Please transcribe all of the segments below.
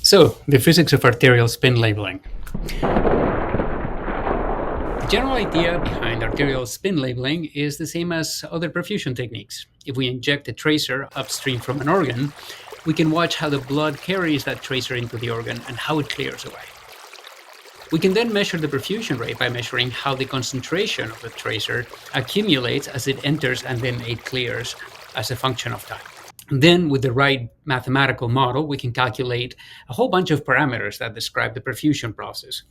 So, the physics of arterial spin labeling. The general idea behind arterial spin labeling is the same as other perfusion techniques. If we inject a tracer upstream from an organ, we can watch how the blood carries that tracer into the organ and how it clears away. We can then measure the perfusion rate by measuring how the concentration of the tracer accumulates as it enters and then it clears as a function of time. Then, with the right mathematical model, we can calculate a whole bunch of parameters that describe the perfusion process.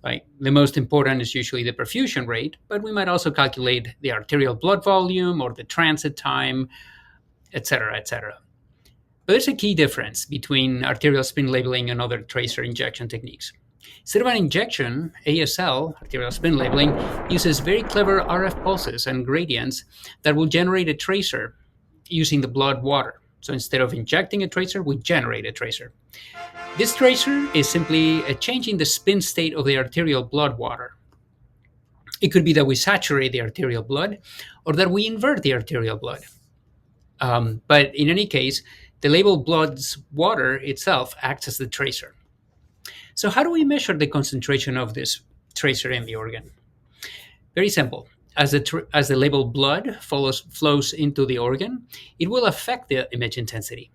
Like the most important is usually the perfusion rate, but we might also calculate the arterial blood volume or the transit time, etc., etc. But there's a key difference between arterial spin labeling and other tracer injection techniques. Instead of an injection, ASL, arterial spin labeling, uses very clever RF pulses and gradients that will generate a tracer using the blood water. So instead of injecting a tracer, we generate a tracer. This tracer is simply a change in the spin state of the arterial blood water. It could be that we saturate the arterial blood or that we invert the arterial blood. But in any case, the labeled blood's water itself acts as the tracer. So how do we measure the concentration of this tracer in the organ? Very simple. As the labeled blood flows into the organ, it will affect the image intensity.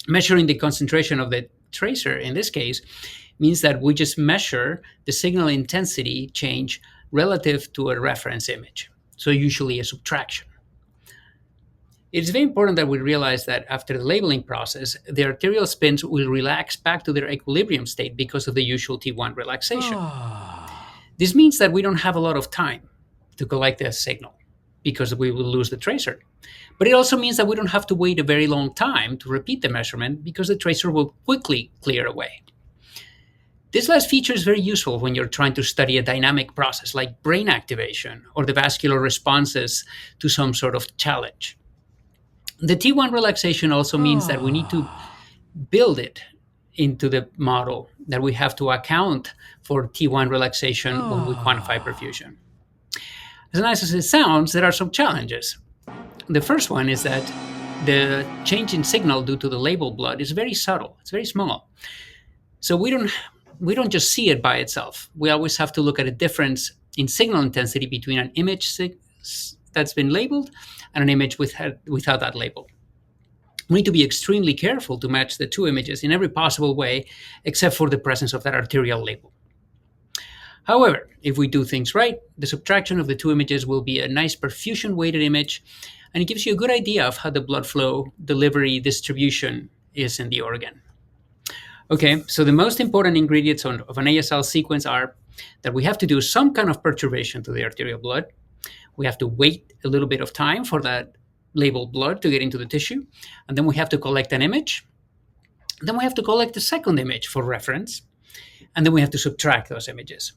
Measuring the concentration of the tracer, in this case, means that we just measure the signal intensity change relative to a reference image, so usually a subtraction. It's very important that we realize that after the labeling process, the arterial spins will relax back to their equilibrium state because of the usual T1 relaxation. This means that we don't have a lot of time to collect the signal because we will lose the tracer. But it also means that we don't have to wait a very long time to repeat the measurement because the tracer will quickly clear away. This last feature is very useful when you're trying to study a dynamic process like brain activation or the vascular responses to some sort of challenge. The T1 relaxation also means that we need to build it into the model, that we have to account for T1 relaxation when we quantify perfusion. As nice as it sounds, there are some challenges. The first one is that the change in signal due to the labeled blood is very subtle. It's very small. So we don't just see it by itself. We always have to look at a difference in signal intensity between an image that's been labeled and an image without that label. We need to be extremely careful to match the two images in every possible way, except for the presence of that arterial label. However, if we do things right, the subtraction of the two images will be a nice perfusion-weighted image, and it gives you a good idea of how the blood flow delivery distribution is in the organ. Okay, so the most important ingredients of an ASL sequence are that we have to do some kind of perturbation to the arterial blood. We have to wait a little bit of time for that labeled blood to get into the tissue, and then we have to collect an image. Then we have to collect a second image for reference, and then we have to subtract those images.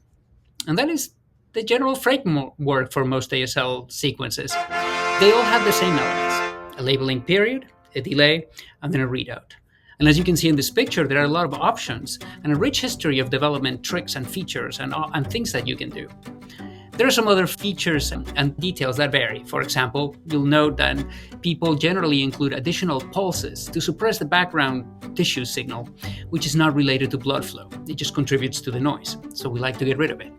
And that is the general framework for most ASL sequences. They all have the same elements: a labeling period, a delay, and then a readout. And as you can see in this picture, there are a lot of options and a rich history of development tricks and features and things that you can do. There are some other features and details that vary. For example, you'll note that people generally include additional pulses to suppress the background tissue signal, which is not related to blood flow. It just contributes to the noise, so we like to get rid of it.